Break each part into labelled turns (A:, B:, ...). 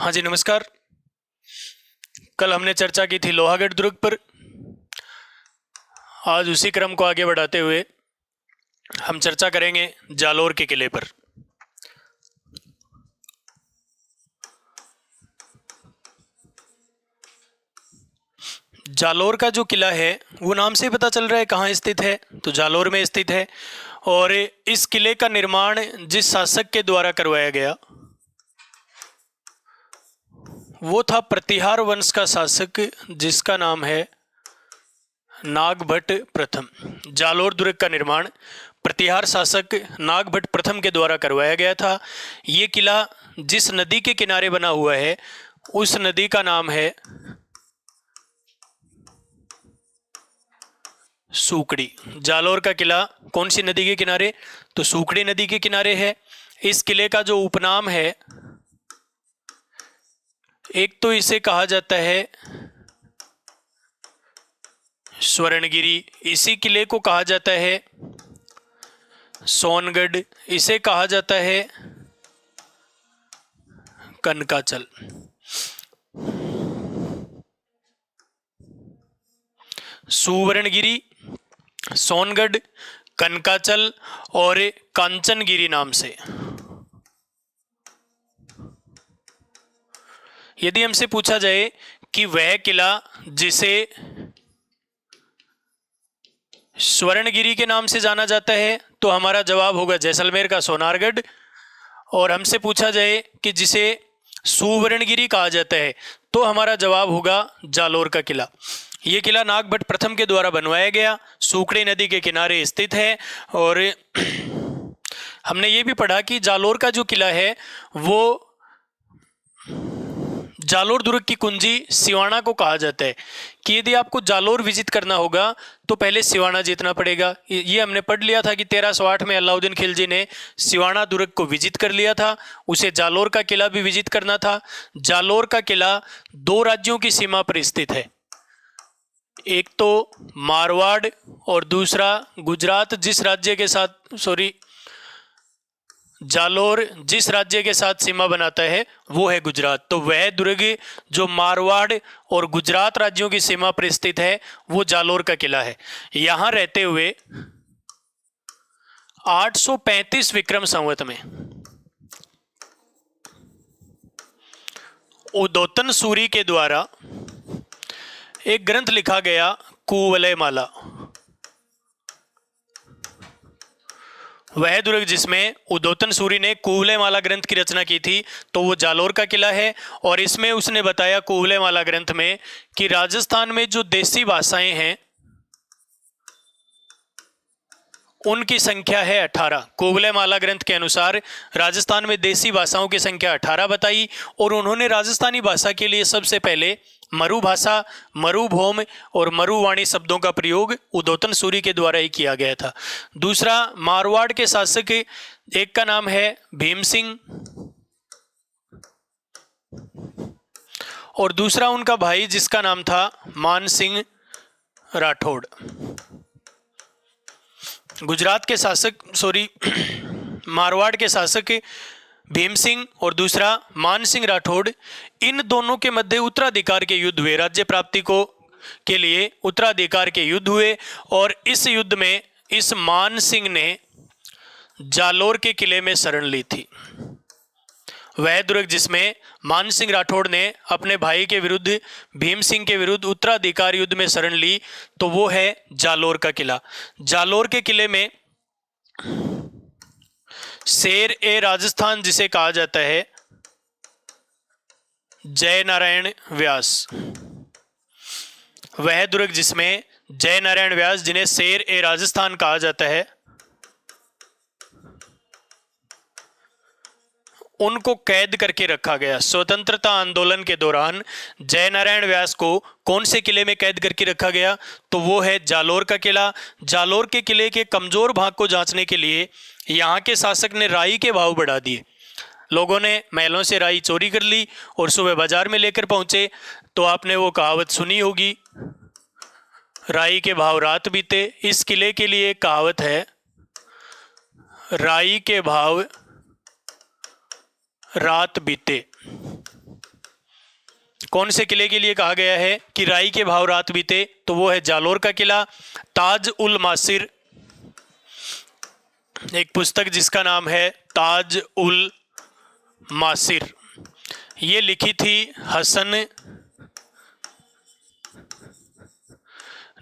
A: हाँ जी नमस्कार। कल हमने चर्चा की थी लोहागढ़ दुर्ग पर। आज उसी क्रम को आगे बढ़ाते हुए हम चर्चा करेंगे जालोर के किले पर। जालोर का जो किला है वो नाम से पता चल रहा है कहाँ स्थित है, तो जालोर में स्थित है। और इस किले का निर्माण जिस शासक के द्वारा करवाया गया वो था प्रतिहार वंश का शासक, जिसका नाम है नागभट्ट प्रथम। जालोर दुर्ग का निर्माण प्रतिहार शासक नागभट्ट प्रथम के द्वारा करवाया गया था। ये किला जिस नदी के किनारे बना हुआ है उस नदी का नाम है सूकड़ी। जालोर का किला कौन सी नदी के किनारे? तो सूकड़ी नदी के किनारे है। इस किले का जो उपनाम है, एक तो इसे कहा जाता है स्वर्णगिरी, इसी किले को कहा जाता है सोनगढ़, इसे कहा जाता है कनकाचल। सुवर्णगिरी, सोनगढ़, कनकाचल और कांचनगिरी नाम से। यदि हमसे पूछा जाए कि वह किला जिसे स्वर्णगिरी के नाम से जाना जाता है तो हमारा जवाब होगा जैसलमेर का सोनारगढ़। और हमसे पूछा जाए कि जिसे सुवर्णगिरी कहा जाता है तो हमारा जवाब होगा जालोर का किला। ये किला नागभट्ट प्रथम के द्वारा बनवाया गया, सूकड़ी नदी के किनारे स्थित है। और हमने ये भी पढ़ा कि जालोर का जो किला है वो जालोर दुर्ग की कुंजी सिवाना को कहा जाता है कि यदि आपको जालोर विजिट करना होगा तो पहले सिवाना जीतना पड़ेगा। ये हमने पढ़ लिया था कि 1308 में अलाउद्दीन खिलजी ने सिवाना दुर्ग को विजिट कर लिया था, उसे जालोर का किला भी विजिट करना था। जालोर का किला दो राज्यों की सीमा पर स्थित है, एक तो मारवाड़ और दूसरा गुजरात। जालोर जिस राज्य के साथ सीमा बनाता है वो है गुजरात। तो वह दुर्ग जो मारवाड़ और गुजरात राज्यों की सीमा पर स्थित है वो जालोर का किला है। यहां रहते हुए 835 विक्रम संवत में उद्योतन सूरी के द्वारा एक ग्रंथ लिखा गया कुवलय माला। वह दुर्ग जिसमें उद्योतन सूरी ने कुवलय माला ग्रंथ की रचना की थी तो वो जालोर का किला है। और इसमें उसने बताया कुवलय माला ग्रंथ में कि राजस्थान में जो देसी भाषाएं हैं उनकी संख्या है 18। कुवलय माला ग्रंथ के अनुसार राजस्थान में देसी भाषाओं की संख्या 18 बताई। और उन्होंने राजस्थानी भाषा के लिए सबसे पहले मरु भाषा, मरुभौम और मरुवाणी शब्दों का प्रयोग उद्योतन सूरी के द्वारा ही किया गया था। दूसरा, मारवाड़ के शासक एक का नाम है भीम सिंह और दूसरा उनका भाई जिसका नाम था मान सिंह राठौड़। गुजरात के शासक मारवाड़ के शासक भीम सिंह और दूसरा मान सिंह राठौड़, इन दोनों के मध्य उत्तराधिकार के युद्ध हुए। राज्य प्राप्ति को के लिए उत्तराधिकार के युद्ध हुए और इस युद्ध में इस मान सिंह ने जालोर के किले में शरण ली थी। वह दुर्ग जिसमें मान सिंह राठौड़ ने अपने भाई के विरुद्ध, भीम सिंह के विरुद्ध उत्तराधिकार युद्ध में शरण ली तो वो है जालोर का किला। जालोर के किले में शेर ए राजस्थान जिसे कहा जाता है जय नारायण व्यास, वह दुर्ग जिसमें जय नारायण व्यास जिन्हें शेर ए राजस्थान कहा जाता है उनको कैद करके रखा गया। स्वतंत्रता आंदोलन के दौरान जय नारायण व्यास को कौन से किले में कैद करके रखा गया? तो वो है जालोर का किला। जालोर के किले के कमजोर भाग को जांचने के लिए यहाँ के शासक ने राई के भाव बढ़ा दिए। लोगों ने महलों से राई चोरी कर ली और सुबह बाजार में लेकर पहुंचे। तो आपने वो कहावत सुनी होगी, राई के भाव रात बीते। इस किले के लिए एक कहावत है, राई के भाव रात बीते। कौन से किले के लिए कहा गया है कि राई के भाव रात बीते, तो वो है जालोर का किला। ताज उल मासिर, एक पुस्तक जिसका नाम है ताज उल मासिर, ये लिखी थी हसन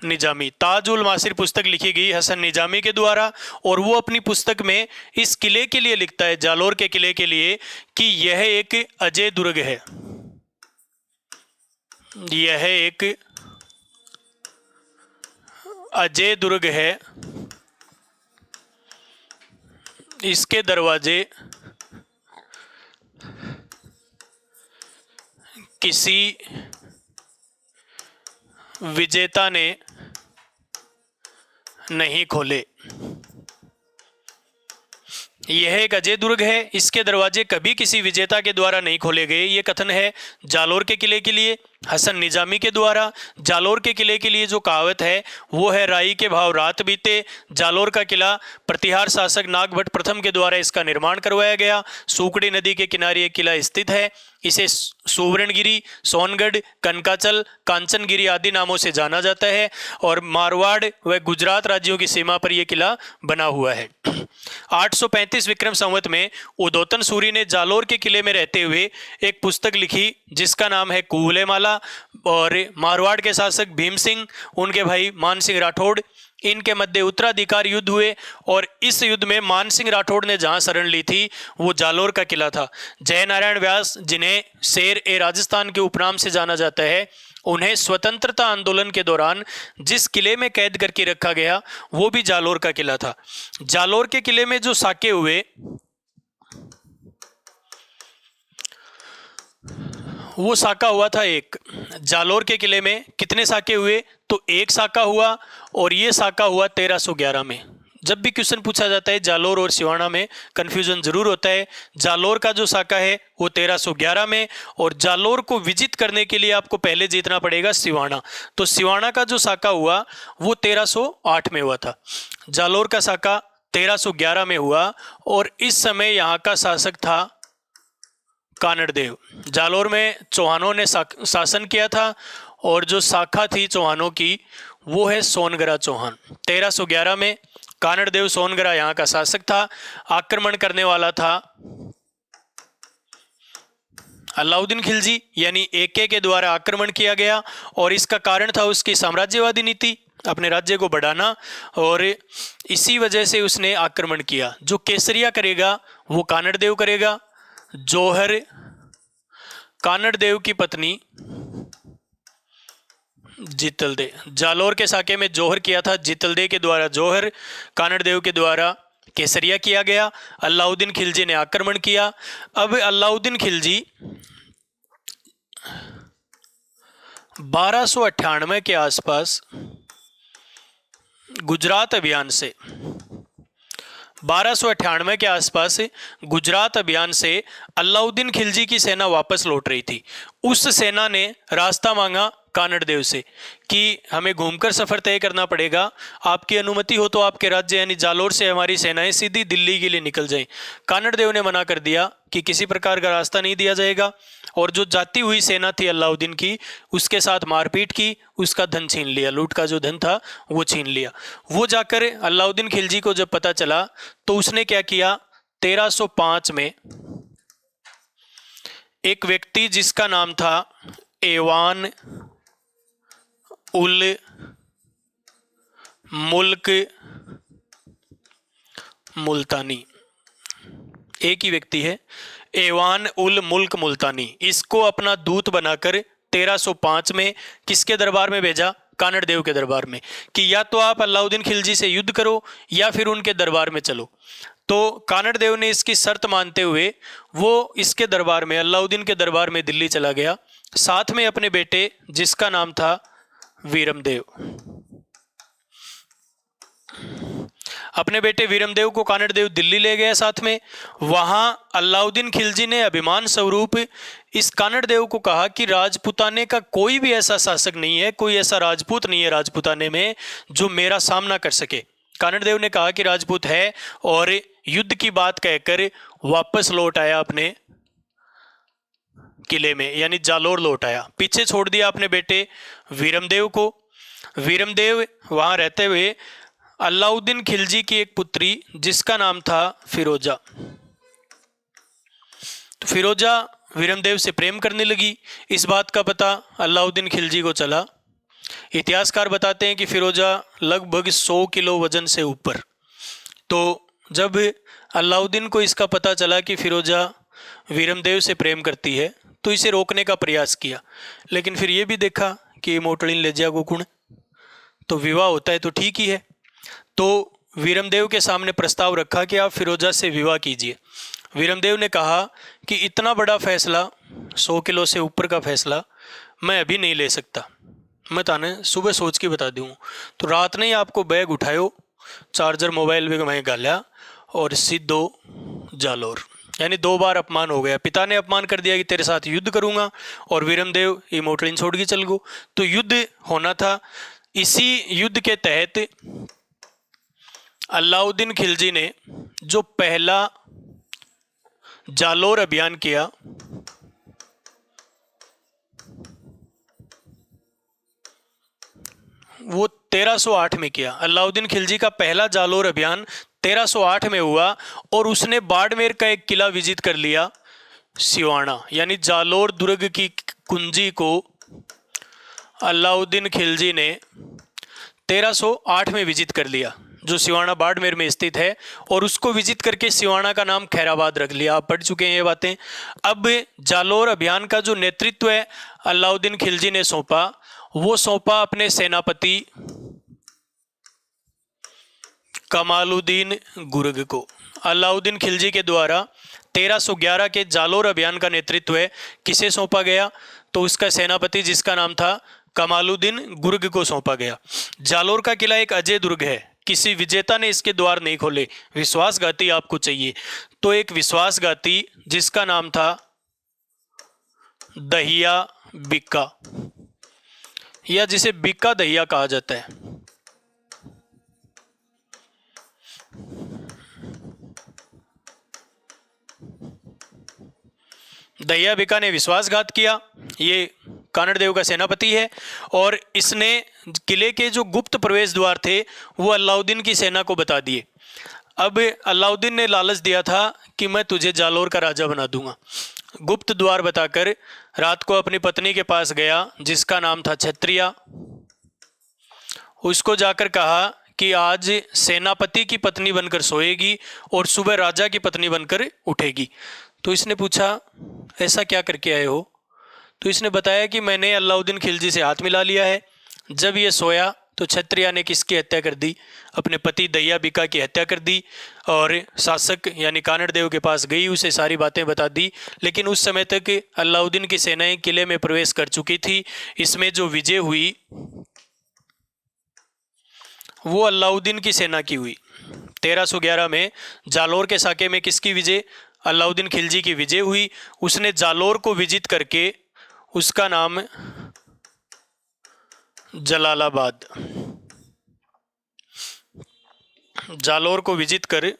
A: निजामी। ताज उल मासिर पुस्तक लिखी गई हसन निजामी के द्वारा, और वो अपनी पुस्तक में इस किले के लिए लिखता है, जालोर के किले के लिए, कि यह एक अजय दुर्ग है, यह एक अजय दुर्ग है, इसके दरवाजे किसी विजेता ने नहीं खोले। यह एक अजय दुर्ग है, इसके दरवाजे कभी किसी विजेता के द्वारा नहीं खोले गए। ये कथन है जालोर के किले के लिए हसन निजामी के द्वारा। जालोर के किले के लिए जो कहावत है वो है राई के भाव रात बीते। जालोर का किला प्रतिहार शासक नागभट्ट प्रथम के द्वारा इसका निर्माण करवाया गया। सूकड़ी नदी के किनारे एक किला स्थित है। इसे सुवर्णगिरी, सोनगढ़, कनकाचल, कांचनगिरी आदि नामों से जाना जाता है, और मारवाड़ व गुजरात राज्यों की सीमा पर यह किला बना हुआ है। 835 विक्रम संवत में उदोतन सूरी ने जालोर के किले में रहते हुए एक पुस्तक लिखी जिसका नाम है कुवले माला, और मारवाड़ के शासक भीम सिंह, उनके भाई मान सिंह राठौड़, इनके मध्य उत्तराधिकार युद्ध हुए, और इस युद्ध में मान सिंह राठौड़ ने जहां शरण ली थी वो जालोर का किला था। जयनारायण व्यास, जिन्हें शेर ए राजस्थान के उपनाम से जाना जाता है, उन्हें स्वतंत्रता आंदोलन के दौरान जिस किले में कैद करके रखा गया वो भी जालोर का किला था। जालोर के किले में जो साके हुए वो साका हुआ था एक। जालोर के किले में कितने साके हुए, तो एक साका हुआ, और ये साका हुआ 1311 में। जब भी क्वेश्चन पूछा जाता है जालोर और सिवाना में कन्फ्यूजन जरूर होता है। जालोर का जो साका है वो 1311 में, और जालोर को विजित करने के लिए आपको पहले जीतना पड़ेगा सिवाना। तो सिवाना का जो साका हुआ वो 1308 में हुआ था। जालोर का साका 1311 में हुआ, और इस समय यहाँ का शासक था कानड़देव। जालोर में चौहानों ने शासन किया था, और जो शाखा थी चौहानों की वो है सोनगरा चौहान। 1311 में कानड़देव सोनगरा यहाँ का शासक था। आक्रमण करने वाला था अलाउद्दीन खिलजी, यानी एके के द्वारा आक्रमण किया गया, और इसका कारण था उसकी साम्राज्यवादी नीति, अपने राज्य को बढ़ाना, और इसी वजह से उसने आक्रमण किया। जो केसरिया करेगा वो कानड़देव करेगा। जौहर कानड़देव की पत्नी जितलदे, जालोर के साके में जौहर किया था जितलदे के द्वारा जौहर, कानड़देव के द्वारा केसरिया किया गया। अलाउद्दीन खिलजी ने आक्रमण किया। अब अलाउद्दीन खिलजी 1298 के आसपास गुजरात अभियान से 1298 के आसपास गुजरात अभियान से अलाउद्दीन खिलजी की सेना वापस लौट रही थी। उस सेना ने रास्ता मांगा कानड़देव से कि हमें घूमकर सफर तय करना पड़ेगा, आपकी अनुमति हो तो आपके राज्य यानी जालोर से हमारी सेनाएं सीधी दिल्ली के लिए निकल जाएं। कानड़देव ने मना कर दिया कि किसी प्रकार का रास्ता नहीं दिया जाएगा, और जो जाती हुई सेना थी अलाउद्दीन की उसके साथ मारपीट की, उसका धन छीन लिया, लूट का जो धन था वो छीन लिया। वो जाकर अलाउद्दीन खिलजी को जब पता चला तो उसने क्या किया, 1305 में एक व्यक्ति जिसका नाम था एवान उल मुल्क मुल्तानी, एक ही व्यक्ति है एवान उल मुल्क मुल्तानी, इसको अपना दूत बनाकर 1305 में किसके दरबार में भेजा, कानड़देव के दरबार में, कि या तो आप अलाउद्दीन खिलजी से युद्ध करो या फिर उनके दरबार में चलो। तो कानड़देव ने इसकी शर्त मानते हुए वो इसके दरबार में, अलाउद्दीन के दरबार में दिल्ली चला गया, साथ में अपने बेटे जिसका नाम था वीरमदेव। अपने बेटे वीरमदेव को कानड़देव दिल्ली ले गया साथ में। वहां अलाउद्दीन खिलजी ने अभिमान स्वरूप इस कानड़देव को कहा कि राजपूताने का कोई भी ऐसा शासक नहीं है, कोई ऐसा राजपूत नहीं है राजपूताने में जो मेरा सामना कर सके। कानड़देव ने कहा कि राजपूत है, और युद्ध की बात कहकर वापस लौट आया अपने किले में यानी जालोर लौट आया। पीछे छोड़ दिया अपने बेटे वीरमदेव को। वीरमदेव वहाँ रहते हुए अलाउद्दीन खिलजी की एक पुत्री जिसका नाम था फिरोजा, तो फिरोजा वीरमदेव से प्रेम करने लगी। इस बात का पता अलाउद्दीन खिलजी को चला। इतिहासकार बताते हैं कि फिरोजा लगभग 100 किलो वजन से ऊपर। तो जब अलाउद्दीन को इसका पता चला कि फिरोजा वीरमदेव से प्रेम करती है तो इसे रोकने का प्रयास किया, लेकिन फिर ये भी देखा कि ये मोटलिन लेजिया को कुण, तो विवाह होता है तो ठीक ही है। तो वीरमदेव के सामने प्रस्ताव रखा कि आप फिरोजा से विवाह कीजिए। वीरमदेव ने कहा कि इतना बड़ा फैसला, 100 किलो से ऊपर का फैसला मैं अभी नहीं ले सकता, मैं ताने सुबह सोच के बता दूँ। तो रात ने ही आपको बैग उठायो, चार्जर मोबाइल भी मैं गालिया और सीधो जालोर, यानी 2 बार अपमान हो गया। पिता ने अपमान कर दिया कि तेरे साथ युद्ध करूंगा, और वीरमदेव ये मोटलिन छोड़ के चल गो। तो युद्ध होना था। इसी युद्ध के तहत अलाउद्दीन खिलजी ने जो पहला जालोर अभियान किया वो 1308 में किया। अलाउद्दीन खिलजी का पहला जालोर अभियान 1308 में हुआ और उसने बाड़मेर का एक किला विजिट कर लिया, सिवाना, यानी जालोर दुर्ग की कुंजी को अलाउद्दीन खिलजी ने 1308 में विजिट कर लिया, जो सिवाना बाड़मेर में स्थित है, और उसको विजिट करके सिवाना का नाम खैराबाद रख लिया। आप पढ़ चुके हैं ये बातें। अब जालोर अभियान का जो नेतृत्व है अलाउद्दीन खिलजी ने सौंपा, वो सौंपा अपने सेनापति कमालुद्दीन गुर्ग को। अलाउद्दीन खिलजी के द्वारा 1311 के जालोर अभियान का नेतृत्व है किसे सौंपा गया, तो उसका सेनापति जिसका नाम था कमालुद्दीन गुर्ग को सौंपा गया। जालोर का किला एक अजय दुर्ग है, किसी विजेता ने इसके द्वार नहीं खोले, विश्वासघाती आपको चाहिए। तो एक विश्वासघाती जिसका नाम था दहिया बिक्का, या जिसे बिक्का दहिया कहा जाता है। दहिया बिक्का ने विश्वासघात किया। ये कानड़देव का सेनापति है, और इसने किले के जो गुप्त प्रवेश द्वार थे वो अलाउद्दीन की सेना को बता दिए। अब अलाउद्दीन ने लालच दिया था कि मैं तुझे जालोर का राजा बना दूंगा। गुप्त द्वार बताकर रात को अपनी पत्नी के पास गया जिसका नाम था क्षत्रिया। उसको जाकर कहा कि आज सेनापति की पत्नी बनकर सोएगी और सुबह राजा की पत्नी बनकर उठेगी। तो इसने पूछा ऐसा क्या करके आए हो, तो इसने बताया कि मैंने अलाउद्दीन खिलजी से हाथ मिला लिया है। जब ये सोया तो क्षत्रिया ने किसकी हत्या कर दी, अपने पति दहिया बिक्का की हत्या कर दी, और शासक यानी कानड़देव के पास गई, उसे सारी बातें बता दी। लेकिन उस समय तक अलाउद्दीन की सेनाएं किले में प्रवेश कर चुकी थी। इसमें जो विजय हुई वो अलाउद्दीन की सेना की हुई। 1311 में जालोर के साके में किसकी विजय, अलाउद्दीन खिलजी की विजय हुई। उसने जालोर को विजिट करके, उसका नाम जलालाबाद, जालोर को विजिट कर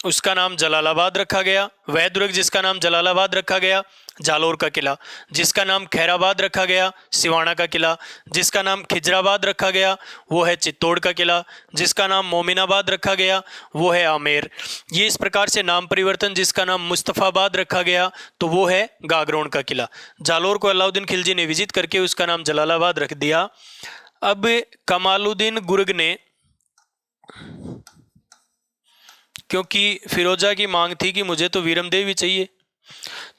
A: उसका नाम जलालाबाद रखा गया। वह दुर्ग जिसका नाम जलालाबाद रखा गया, जालोर का किला, जिसका नाम खैराबाद रखा गया, सिवाना का किला, जिसका नाम खिजराबाद रखा गया वो है चित्तौड़ का किला, जिसका नाम मोमिनाबाद रखा गया वो है आमेर। ये इस प्रकार से नाम परिवर्तन, जिसका नाम मुस्तफ़ाबाद रखा गया तो वो है गागरोन का किला। जालोर को अलाउद्दीन खिलजी ने विजिट करके उसका नाम जलालाबाद रख दिया। अब कमालुद्दीन गुर्ग ने, क्योंकि फिरोजा की मांग थी कि मुझे तो वीरमदेव ही चाहिए,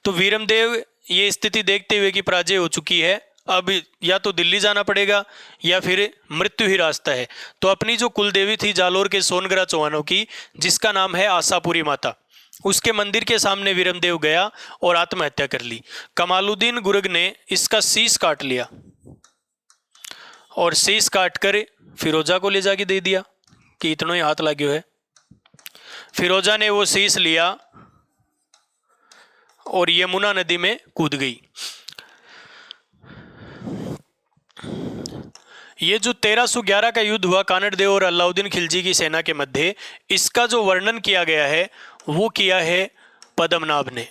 A: तो वीरमदेव ये स्थिति देखते हुए कि पराजय हो चुकी है, अब या तो दिल्ली जाना पड़ेगा या फिर मृत्यु ही रास्ता है, तो अपनी जो कुलदेवी थी जालोर के सोनगरा चौहानों की, जिसका नाम है आशापुरी माता, उसके मंदिर के सामने वीरमदेव गया और आत्महत्या कर ली। कमालुद्दीन गुर्ग ने इसका शीश काट लिया और शीश काट कर फिरोजा को ले जाके दे दिया कि इतना ही हाथ लाग्यो है। फिरोजा ने वो शीश लिया और यमुना नदी में कूद गई। ये जो 1311 का युद्ध हुआ कानड़देव और अलाउद्दीन खिलजी की सेना के मध्य, इसका जो वर्णन किया गया है वो किया है पद्मनाभ ने।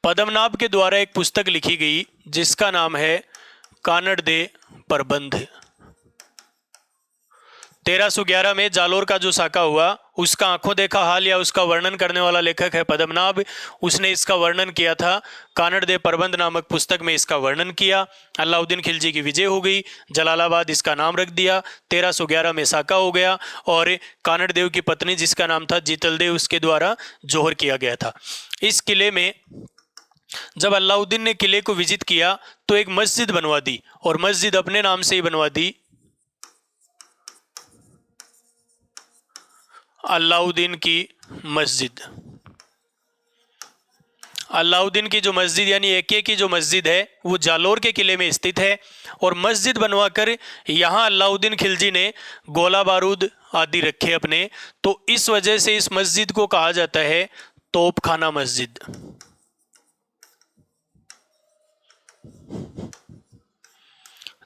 A: पद्मनाभ के द्वारा एक पुस्तक लिखी गई जिसका नाम है कानड़ दे प्रबंध। 1311 में जालोर का जो साका हुआ उसका आंखों देखा हाल या उसका वर्णन करने वाला लेखक है पद्मनाभ। उसने इसका वर्णन किया था कानड़ दे प्रबंध नामक पुस्तक में इसका वर्णन किया। अलाउद्दीन खिलजी की विजय हो गई, जलालाबाद इसका नाम रख दिया, 1311 में साका हो गया और कानड़ देव की पत्नी जिसका नाम था जीतल देव उसके द्वारा जोहर किया गया था। इस किले में जब अलाउद्दीन ने किले को विजिट किया तो एक मस्जिद बनवा दी और मस्जिद अपने नाम से ही बनवा दी, अलाउद्दीन की मस्जिद। अलाउद्दीन की जो मस्जिद यानी एके की जो मस्जिद है वो जालोर के किले में स्थित है और मस्जिद बनवाकर यहाँ अलाउद्दीन खिलजी ने गोला बारूद आदि रखे अपने, तो इस वजह से इस मस्जिद को कहा जाता है तोपखाना मस्जिद।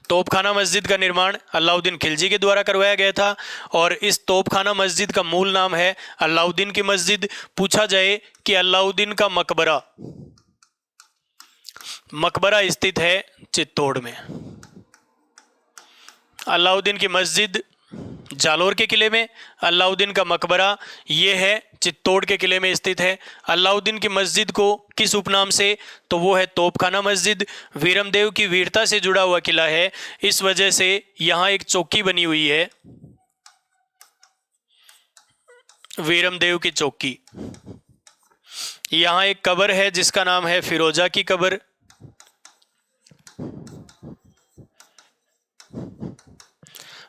A: तोपखाना मस्जिद का निर्माण अलाउद्दीन खिलजी के द्वारा करवाया गया था और इस तोपखाना मस्जिद का मूल नाम है अलाउद्दीन की मस्जिद। पूछा जाए कि अलाउद्दीन का मकबरा स्थित है चित्तौड़ में। अलाउद्दीन की मस्जिद जालोर के किले में, अलाउद्दीन का मकबरा ये है चित्तौड़ के किले में स्थित है। अलाउद्दीन की मस्जिद को किस उपनाम से, तो वो है तोपखाना मस्जिद। वीरमदेव की वीरता से जुड़ा हुआ किला है, इस वजह से यहाँ एक चौकी बनी हुई है, वीरमदेव की चौकी। यहाँ एक कब्र है जिसका नाम है फिरोजा की कब्र।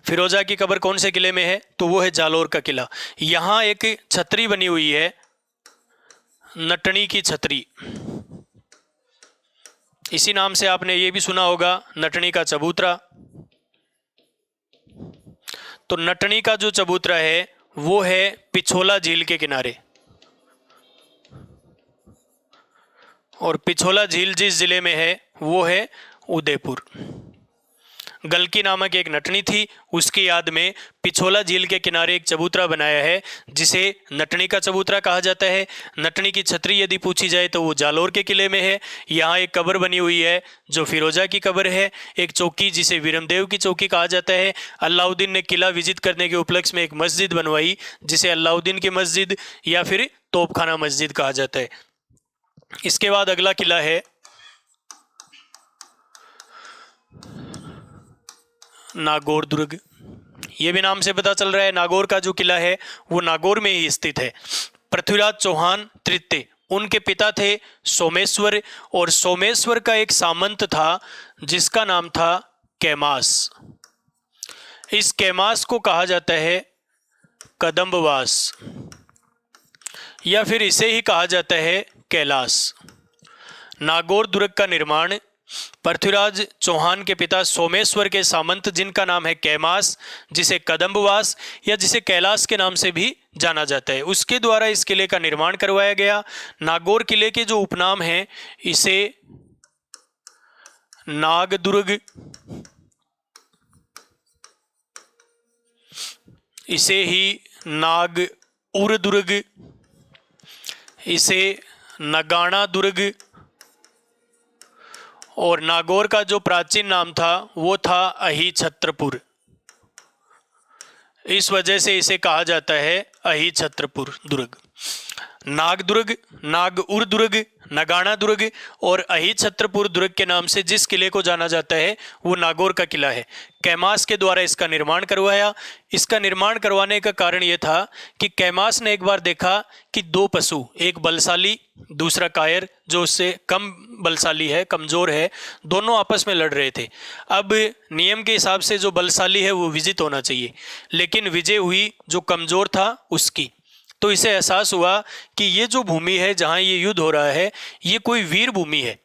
A: फिरोजा की कब्र कौन से किले में है, तो वो है जालोर का किला। यहाँ एक छतरी बनी हुई है, नटनी की छतरी, इसी नाम से आपने ये भी सुना होगा नटनी का चबूतरा। तो नटनी का जो चबूतरा है वो है पिछोला झील के किनारे, और पिछोला झील जिस जिले में है वो है उदयपुर। गलकी नामक एक नटनी थी, उसकी याद में पिछोला झील के किनारे एक चबूतरा बनाया है जिसे नटनी का चबूतरा कहा जाता है। नटनी की छतरी यदि पूछी जाए तो वो जालोर के किले में है। यहाँ एक कब्र बनी हुई है जो फिरोजा की कब्र है। एक चौकी जिसे वीरमदेव की चौकी कहा जाता है। अलाउद्दीन ने किला विजिट करने के उपलक्ष्य में एक मस्जिद बनवाई जिसे अलाउद्दीन की मस्जिद या फिर तोपखाना मस्जिद कहा जाता है। इसके बाद अगला किला है नागौर दुर्ग। ये भी नाम से पता चल रहा है नागौर का जो किला है वो नागौर में ही स्थित है। पृथ्वीराज चौहान तृतीय उनके पिता थे सोमेश्वर, और सोमेश्वर का एक सामंत था जिसका नाम था कैमास। इस कैमास को कहा जाता है कदम्बवास या फिर इसे ही कहा जाता है कैलाश। नागौर दुर्ग का निर्माण पृथ्वीराज चौहान के पिता सोमेश्वर के सामंत जिनका नाम है कैमास, जिसे कदम्बवास या जिसे कैलाश के नाम से भी जाना जाता है, उसके द्वारा इस किले का निर्माण करवाया गया। नागौर किले के जो उपनाम हैं इसे नागदुर्ग, इसे ही नागौर दुर्ग, इसे नगाना दुर्ग, और नागौर का जो प्राचीन नाम था वो था अहिछत्रपुर। इस वजह से इसे कहा जाता है अहिछत्रपुर दुर्ग। नागदुर्ग, नागौर दुर्ग, नगाना दुर्ग और अहिछत्रपुर दुर्ग के नाम से जिस किले को जाना जाता है वो नागौर का किला है। कैमास के द्वारा इसका निर्माण करवाया। इसका निर्माण करवाने का कारण ये था कि कैमास ने एक बार देखा कि दो पशु, एक बलशाली दूसरा कायर जो उससे कम बलशाली है, कमजोर है, दोनों आपस में लड़ रहे थे। अब नियम के हिसाब से जो बलशाली है वो विजित होना चाहिए, लेकिन विजय हुई जो कमजोर था उसकी। तो इसे एहसास हुआ कि ये जो भूमि है जहाँ ये युद्ध हो रहा है ये कोई वीर भूमि है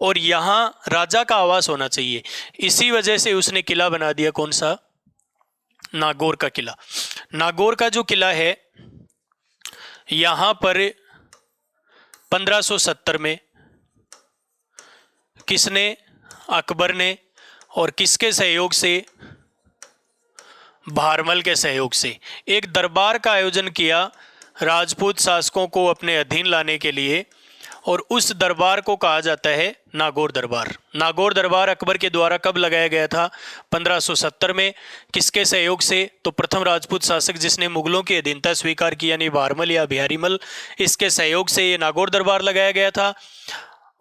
A: और यहाँ राजा का आवास होना चाहिए। इसी वजह से उसने किला बना दिया, कौन सा, नागौर का किला। नागौर का जो किला है यहाँ पर 1570 में किसने, अकबर ने, और किसके सहयोग से, भारमल के सहयोग से एक दरबार का आयोजन किया राजपूत शासकों को अपने अधीन लाने के लिए, और उस दरबार को कहा जाता है नागौर दरबार। नागौर दरबार अकबर के द्वारा कब लगाया गया था? 1570 में। किसके सहयोग से? तो प्रथम राजपूत शासक जिसने मुगलों की अधीनता स्वीकार की, यानी बहारमल या बिहारीमल, इसके सहयोग से ये नागौर दरबार लगाया गया था।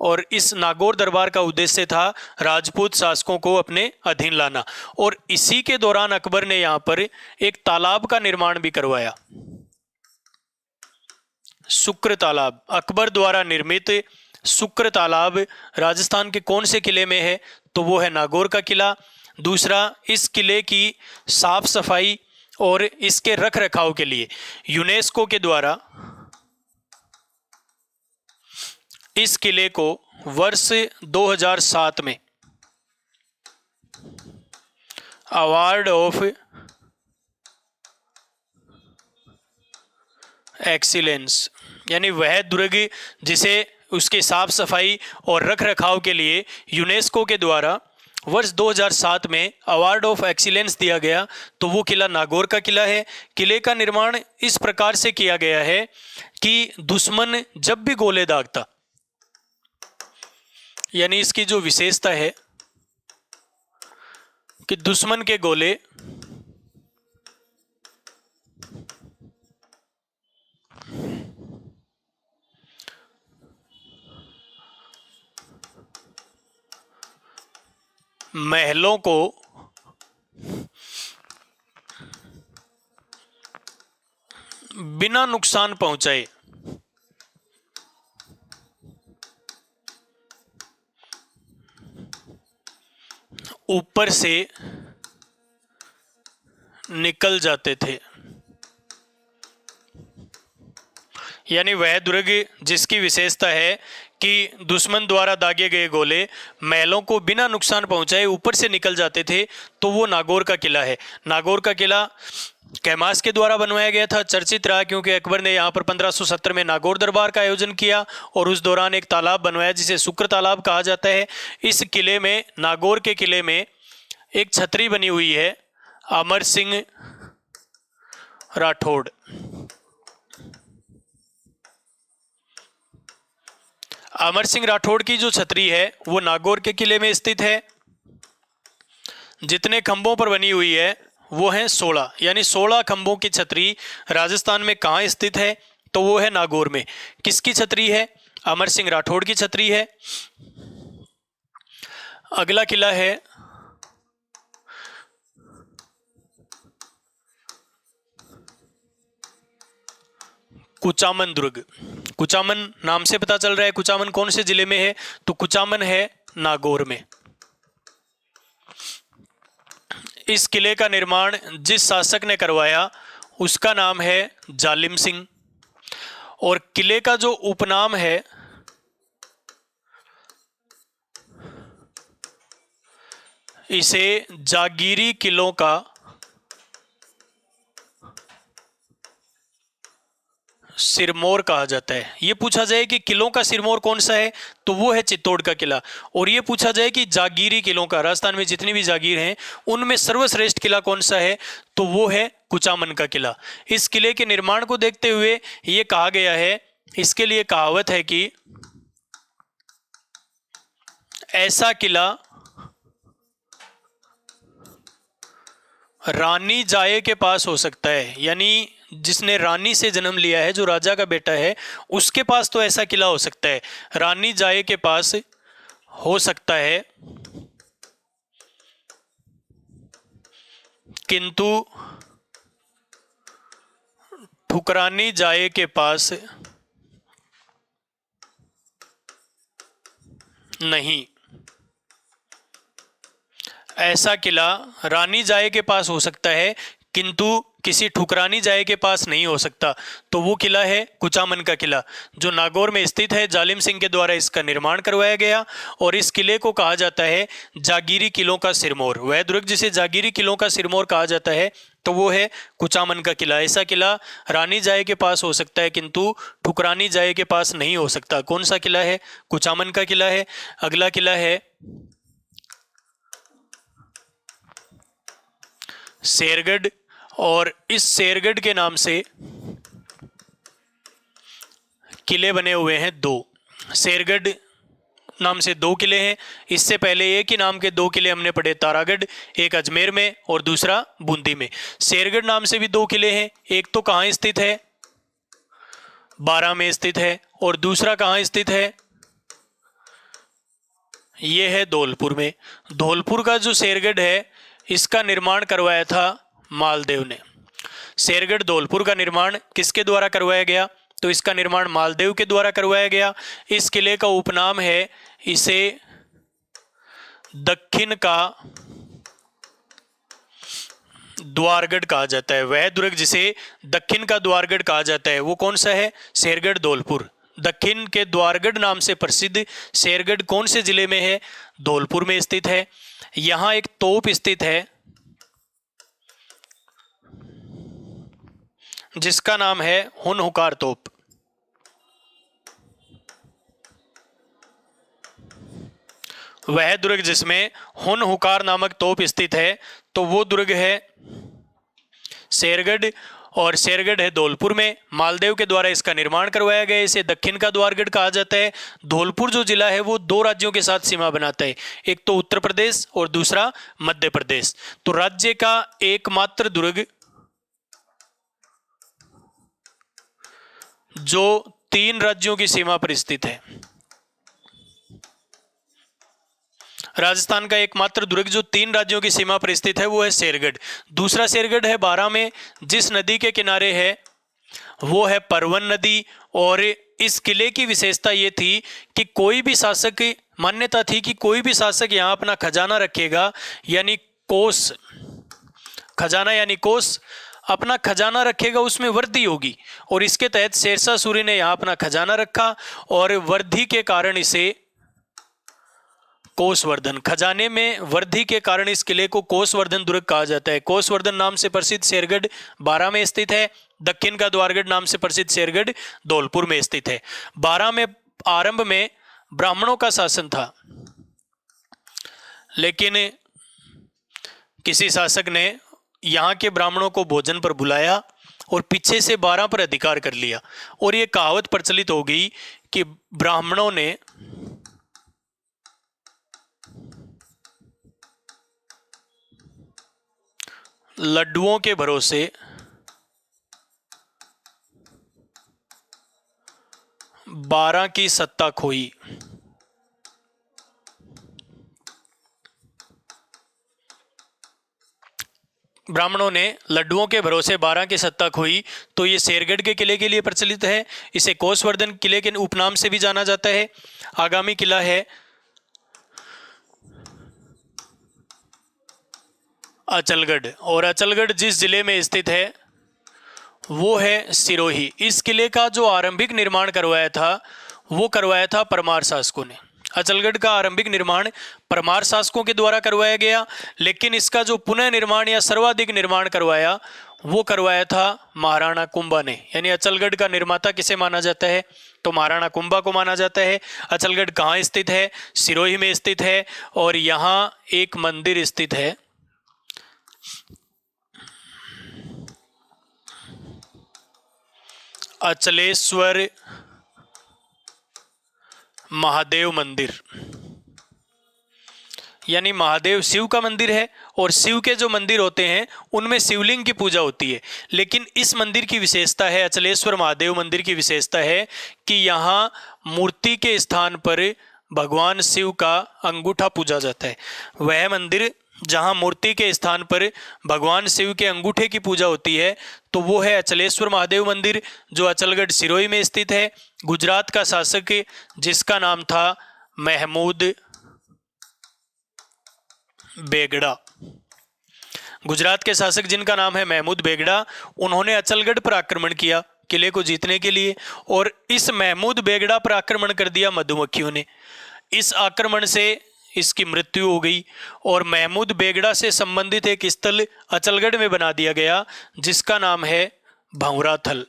A: और इस नागौर दरबार का उद्देश्य था राजपूत शासकों को अपने अधीन लाना। और इसी के दौरान अकबर ने यहाँ पर एक तालाब का निर्माण भी करवाया, शुक्र तालाब। अकबर द्वारा निर्मित शुक्र तालाब राजस्थान के कौन से किले में है? तो वो है नागौर का किला। दूसरा, इस किले की साफ सफाई और इसके रख रखाव के लिए यूनेस्को के द्वारा इस किले को वर्ष 2007 में अवार्ड ऑफ एक्सीलेंस, यानी वह दुर्ग जिसे उसके साफ सफाई और रख रखाव के लिए यूनेस्को के द्वारा वर्ष 2007 में अवार्ड ऑफ एक्सीलेंस दिया गया, तो वो किला नागौर का किला है। किले का निर्माण इस प्रकार से किया गया है कि दुश्मन जब भी गोले दागता, यानी इसकी जो विशेषता है कि दुश्मन के गोले महलों को बिना नुकसान पहुंचाए ऊपर से निकल जाते थे। यानी वह दुर्ग जिसकी विशेषता है कि दुश्मन द्वारा दागे गए गोले महलों को बिना नुकसान पहुंचाए ऊपर से निकल जाते थे, तो वो नागौर का किला है। नागौर का किला कैमास के द्वारा बनवाया गया था, चर्चित रहा क्योंकि अकबर ने यहाँ पर 1570 में नागौर दरबार का आयोजन किया और उस दौरान एक तालाब बनवाया जिसे शुक्र तालाब कहा जाता है। इस किले में, नागौर के किले में एक छतरी बनी हुई है अमर सिंह राठौड़। अमर सिंह राठौड़ की जो छतरी है वो नागौर के किले में स्थित है। जितने खंभों पर बनी हुई है वो हैं 16, यानी 16 खंभों की छतरी राजस्थान में कहाँ स्थित है? तो वो है नागौर में। किसकी छतरी है? अमर सिंह राठौड़ की छतरी है। अगला किला है कुचामन दुर्ग। कुचामन नाम से पता चल रहा है कुचामन कौन से जिले में है? तो कुचामन है नागौर में। इस किले का निर्माण जिस शासक ने करवाया उसका नाम है जालिम सिंह, और किले का जो उपनाम है इसे जागीरी किलों का सिरमौर कहा जाता है। ये पूछा जाए कि किलों का सिरमौर कौन सा है, तो वो है चित्तौड़ का किला। और ये पूछा जाए कि जागीरी किलों का, राजस्थान में जितनी भी जागीर हैं उनमें सर्वश्रेष्ठ किला कौन सा है, तो वो है कुचामन का किला। इस किले के निर्माण को देखते हुए ये कहा गया है, इसके लिए कहावत है कि ऐसा किला रानी जाए के पास हो सकता है, यानी जिसने रानी से जन्म लिया है, जो राजा का बेटा है, उसके पास तो ऐसा किला हो सकता है। रानी जाए के पास हो सकता है, किंतु ठुकरानी जाए के पास नहीं। ऐसा किला रानी जाए के पास हो सकता है किंतु किसी ठुकरानी जाए के पास नहीं हो सकता, तो वो किला है कुचामन का किला, जो नागौर में स्थित है। जालिम सिंह के द्वारा इसका निर्माण करवाया गया और इस किले को कहा जाता है जागीरी किलों का सिरमौर। वह दुर्ग जिसे जागीरी किलों का सिरमौर कहा जाता है, तो वो है कुचामन का किला। ऐसा किला रानी जाए के पास हो सकता है किंतु ठुकरानी जाए के पास नहीं हो सकता। कौन सा किला है? कुचामन का किला है। अगला किला है शेरगढ़, और इस शेरगढ़ के नाम से किले बने हुए हैं 2। शेरगढ़ नाम से 2 किले हैं। इससे पहले एक ही नाम के 2 किले हमने पढ़े, तारागढ़, एक अजमेर में और दूसरा बूंदी में। शेरगढ़ नाम से भी 2 किले हैं, एक तो कहाँ स्थित है, बारां में स्थित है, और दूसरा कहाँ स्थित है, ये है धौलपुर में। धौलपुर का जो शेरगढ़ है इसका निर्माण करवाया था मालदेव ने। शेरगढ़ धौलपुर का निर्माण किसके द्वारा करवाया गया, तो इसका निर्माण मालदेव के द्वारा करवाया गया। इस किले का उपनाम है, इसे दक्षिण का द्वारगढ़ कहा जाता है। वह दुर्ग जिसे दक्षिण का द्वारगढ़ कहा जाता है वो कौन सा है, शेरगढ़ धौलपुर। दक्षिण के द्वारगढ़ नाम से प्रसिद्ध शेरगढ़ कौन से जिले में है, धौलपुर में स्थित है। यहां एक तोप स्थित है जिसका नाम है हुनहुकार तोप। वह दुर्ग जिसमें हुनहुकार नामक तोप स्थित है तो वो दुर्ग है शेरगढ़, और शेरगढ़ है धौलपुर में। मालदेव के द्वारा इसका निर्माण करवाया गया। इसे दक्षिण का द्वारगढ़ कहा जाता है। धौलपुर जो जिला है वो 2 राज्यों के साथ सीमा बनाता है, एक तो उत्तर प्रदेश और दूसरा मध्य प्रदेश। तो राज्य का एकमात्र दुर्ग जो 3 राज्यों की सीमा पर स्थित है, राजस्थान का एकमात्र दुर्ग जो 3 राज्यों की सीमा पर स्थित है वो है शेरगढ़। दूसरा शेरगढ़ है बारां में, जिस नदी के किनारे है वो है परवन नदी। और इस किले की विशेषता ये थी कि कोई भी शासक, मान्यता थी कि कोई भी शासक यहाँ अपना खजाना रखेगा, यानी कोष, खजाना यानी कोष, अपना खजाना रखेगा उसमें वृद्धि होगी। और इसके तहत शेरशाह सूरी ने यहाँ अपना खजाना रखा और वृद्धि के कारण इसे कोषवर्धन, खजाने में वृद्धि के कारण इस किले को कोषवर्धन दुर्ग कहा जाता है। कोषवर्धन नाम से प्रसिद्ध शेरगढ़ बारां में स्थित है। दक्षिण का द्वारगढ़ नाम से प्रसिद्ध शेरगढ़ धौलपुर में स्थित है। बारां में आरंभ में ब्राह्मणों का शासन था, लेकिन किसी शासक ने यहाँ के ब्राह्मणों को भोजन पर बुलाया और पीछे से बारां पर अधिकार कर लिया। और ये कहावत प्रचलित हो गई कि ब्राह्मणों ने लड्डुओं के भरोसे बारां की सत्ता खोई। ब्राह्मणों ने लड्डुओं के भरोसे बारां की सत्ता खोई। तो ये शेरगढ़ के किले के लिए प्रचलित है। इसे कोषवर्धन किले के उपनाम से भी जाना जाता है। आगामी किला है अचलगढ़, और अचलगढ़ जिस जिले में स्थित है वो है सिरोही। इस किले का जो आरंभिक निर्माण करवाया था वो करवाया था परमार शासकों ने। अचलगढ़ का आरंभिक निर्माण परमार शासकों के द्वारा करवाया गया, लेकिन इसका जो पुनः निर्माण या सर्वाधिक निर्माण करवाया वो करवाया था महाराणा कुंभा ने। यानी अचलगढ़ का निर्माता किसे माना जाता है, तो महाराणा कुंभा को माना जाता है। अचलगढ़ कहाँ स्थित है, सिरोही में स्थित है। और यहाँ एक मंदिर स्थित है, अचलेश्वर महादेव मंदिर। यानी महादेव शिव का मंदिर है, और शिव के जो मंदिर होते हैं उनमें शिवलिंग की पूजा होती है। लेकिन इस मंदिर की विशेषता है, अचलेश्वर महादेव मंदिर की विशेषता है कि यहाँ मूर्ति के स्थान पर भगवान शिव का अंगूठा पूजा जाता है। वह मंदिर जहाँ मूर्ति के स्थान पर भगवान शिव के अंगूठे की पूजा होती है तो वो है अचलेश्वर महादेव मंदिर, जो अचलगढ़ सिरोही में स्थित है। गुजरात का शासक जिसका नाम था महमूद बेगड़ा, गुजरात के शासक जिनका नाम है महमूद बेगड़ा, उन्होंने अचलगढ़ पर आक्रमण किया किले को जीतने के लिए। और इस महमूद बेगड़ा पर आक्रमण कर दिया मधुमक्खियों ने। इस आक्रमण से इसकी मृत्यु हो गई, और महमूद बेगड़ा से संबंधित एक स्थल अचलगढ़ में बना दिया गया जिसका नाम है भंवराथल।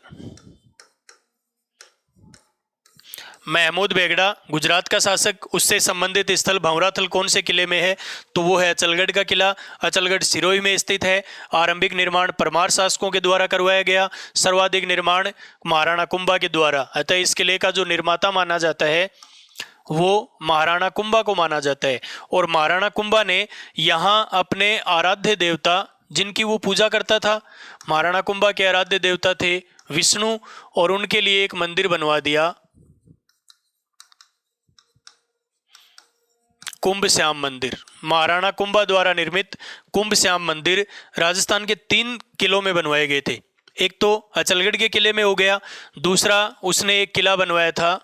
A: महमूद बेगड़ा गुजरात का शासक, उससे संबंधित स्थल भंवराथल कौन से किले में है? तो वो है अचलगढ़ का किला। अचलगढ़ सिरोही में स्थित है। आरंभिक निर्माण परमार शासकों के द्वारा करवाया गया, सर्वाधिक निर्माण महाराणा कुंभा के द्वारा। अतः इस किले का जो निर्माता माना जाता है वो महाराणा कुंभा को माना जाता है। और महाराणा कुंभा ने यहाँ अपने आराध्य देवता, जिनकी वो पूजा करता था, महाराणा कुंभा के आराध्य देवता थे विष्णु, और उनके लिए एक मंदिर बनवा दिया, कुंभ श्याम मंदिर। महाराणा कुंभा द्वारा निर्मित कुंभ श्याम मंदिर राजस्थान के 3 किलों में बनवाए गए थे। एक तो अचलगढ़ के किले में हो गया, दूसरा उसने एक किला बनवाया था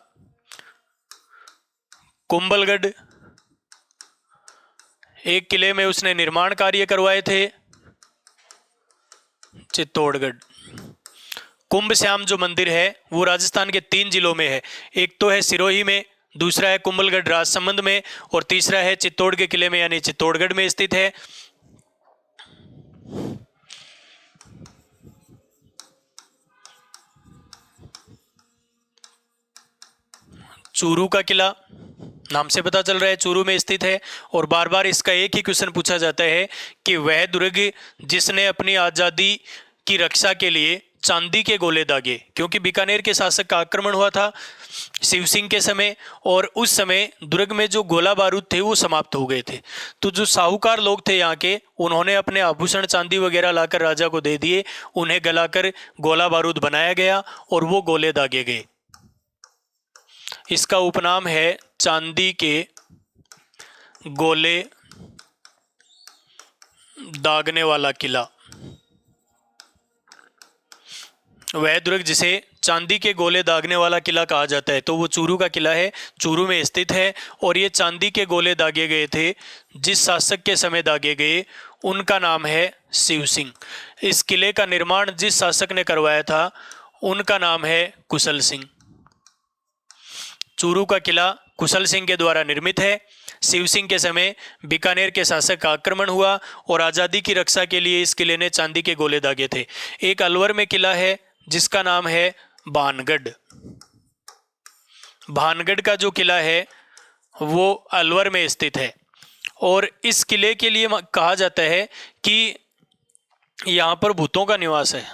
A: कुंभलगढ़, एक किले में उसने निर्माण कार्य करवाए थे चित्तौड़गढ़। कुंभ श्याम जो मंदिर है वो राजस्थान के 3 जिलों में है। एक तो है सिरोही में, दूसरा है कुंभलगढ़ राजसमंद में, और तीसरा है चित्तौड़ के किले में यानी चित्तौड़गढ़ में स्थित है। चूरू का किला नाम से पता चल रहा है चूरू में स्थित है। और बार बार इसका एक ही क्वेश्चन पूछा जाता है कि वह दुर्ग जिसने अपनी आज़ादी की रक्षा के लिए चांदी के गोले दागे, क्योंकि बीकानेर के शासक का आक्रमण हुआ था शिव सिंह के समय, और उस समय दुर्ग में जो गोला बारूद थे वो समाप्त हो गए थे। तो जो साहूकार लोग थे यहाँ के, उन्होंने अपने आभूषण चांदी वगैरह लाकर राजा को दे दिए, उन्हें गलाकर गोला बारूद बनाया गया और वो गोले दागे गए। इसका उपनाम है चांदी के गोले दागने वाला किला। वह दुर्ग जिसे चांदी के गोले दागने वाला किला कहा जाता है तो वो चूरू का किला है, चूरू में स्थित है। और ये चांदी के गोले दागे गए थे, जिस शासक के समय दागे गए उनका नाम है शिव सिंह। इस किले का निर्माण जिस शासक ने करवाया था उनका नाम है कुशल सिंह। चूरू का किला कुशल सिंह के द्वारा निर्मित है। शिव सिंह के समय बीकानेर के शासक का आक्रमण हुआ और आज़ादी की रक्षा के लिए इस किले ने चांदी के गोले दागे थे। एक अलवर में किला है जिसका नाम है भानगढ़। भानगढ़ का जो किला है वो अलवर में स्थित है और इस किले के लिए कहा जाता है कि यहाँ पर भूतों का निवास है।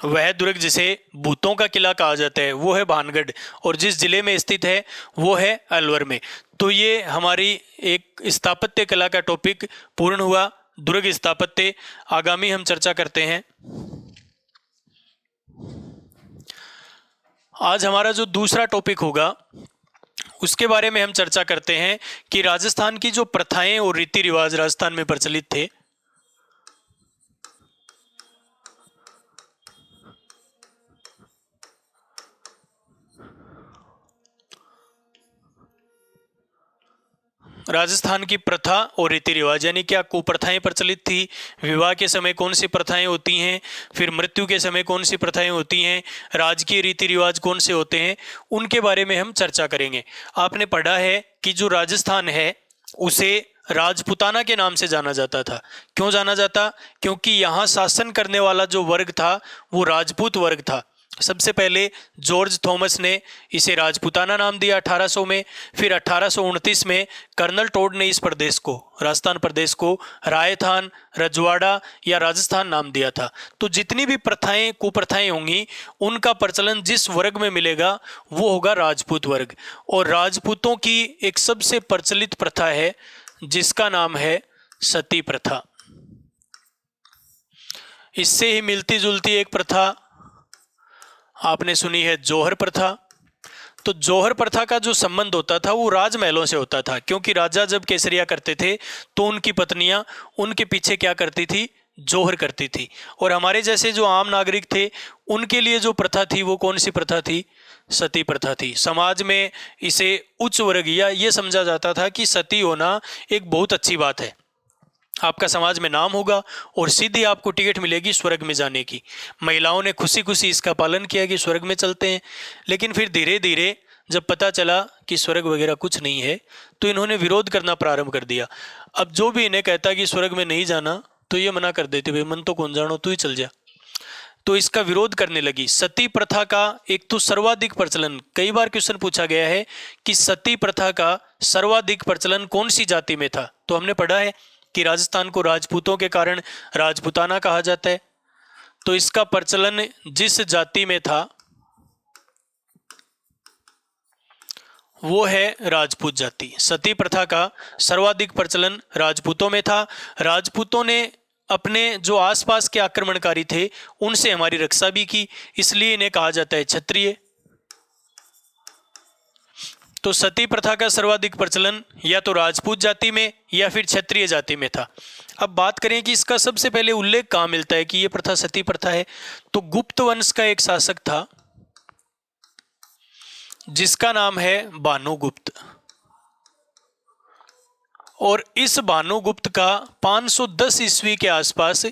A: वह दुर्ग जिसे भूतों का किला कहा जाता है वो है भानगढ़ और जिस जिले में स्थित है वो है अलवर में। तो ये हमारी एक स्थापत्य कला का टॉपिक पूर्ण हुआ, दुर्ग स्थापत्य। आगामी हम चर्चा करते हैं। आज हमारा जो दूसरा टॉपिक होगा उसके बारे में हम चर्चा करते हैं कि राजस्थान की जो प्रथाएं और रीति रिवाज राजस्थान में प्रचलित थे, राजस्थान की प्रथा और रीति रिवाज यानी क्या कुप्रथाएं प्रचलित थी, विवाह के समय कौन सी प्रथाएं होती हैं, फिर मृत्यु के समय कौन सी प्रथाएं होती हैं, राजकीय रीति रिवाज कौन से होते हैं, उनके बारे में हम चर्चा करेंगे। आपने पढ़ा है कि जो राजस्थान है उसे राजपूताना के नाम से जाना जाता था। क्यों जाना जाता? क्योंकि यहाँ शासन करने वाला जो वर्ग था वो राजपूत वर्ग था। सबसे पहले जॉर्ज थॉमस ने इसे राजपूताना नाम दिया 1800 में। फिर 1829 में कर्नल टोड ने इस प्रदेश को, राजस्थान प्रदेश को रायथान, रजवाड़ा या राजस्थान नाम दिया था। तो जितनी भी प्रथाएं कुप्रथाएं होंगी उनका प्रचलन जिस वर्ग में मिलेगा वो होगा राजपूत वर्ग। और राजपूतों की एक सबसे प्रचलित प्रथा है जिसका नाम है सती प्रथा। इससे ही मिलती जुलती एक प्रथा आपने सुनी है जौहर प्रथा। तो जौहर प्रथा का जो संबंध होता था वो राजमहलों से होता था, क्योंकि राजा जब केसरिया करते थे तो उनकी पत्नियां उनके पीछे क्या करती थी? जौहर करती थी। और हमारे जैसे जो आम नागरिक थे उनके लिए जो प्रथा थी वो कौन सी प्रथा थी? सती प्रथा थी। समाज में इसे उच्च वर्ग या ये समझा जाता था कि सती होना एक बहुत अच्छी बात है, आपका समाज में नाम होगा और सीधी आपको टिकट मिलेगी स्वर्ग में जाने की। महिलाओं ने खुशी खुशी इसका पालन किया कि स्वर्ग में चलते हैं। लेकिन फिर धीरे धीरे जब पता चला कि स्वर्ग वगैरह कुछ नहीं है तो इन्होंने विरोध करना प्रारंभ कर दिया। अब जो भी इन्हें कहता कि स्वर्ग में नहीं जाना तो ये मना कर देते, भाई मन तो कौन जानो, तू ही चल जा। तो इसका विरोध करने लगी। सती प्रथा का एक तो सर्वाधिक प्रचलन, कई बार क्वेश्चन पूछा गया है कि सती प्रथा का सर्वाधिक प्रचलन कौन सी जाति में था। तो हमने पढ़ा है कि राजस्थान को राजपूतों के कारण राजपूताना कहा जाता है। तो इसका प्रचलन जिस जाति में था वो है राजपूत जाति। सती प्रथा का सर्वाधिक प्रचलन राजपूतों में था। राजपूतों ने अपने जो आसपास के आक्रमणकारी थे उनसे हमारी रक्षा भी की, इसलिए इन्हें कहा जाता है क्षत्रिय। तो सती प्रथा का सर्वाधिक प्रचलन या तो राजपूत जाति में या फिर क्षत्रिय जाति में था। अब बात करें कि इसका सबसे पहले उल्लेख कहाँ मिलता है कि यह प्रथा सती प्रथा है, तो गुप्त वंश का एक शासक था जिसका नाम है भानुगुप्त, और इस भानुगुप्त का 510 ईस्वी के आसपास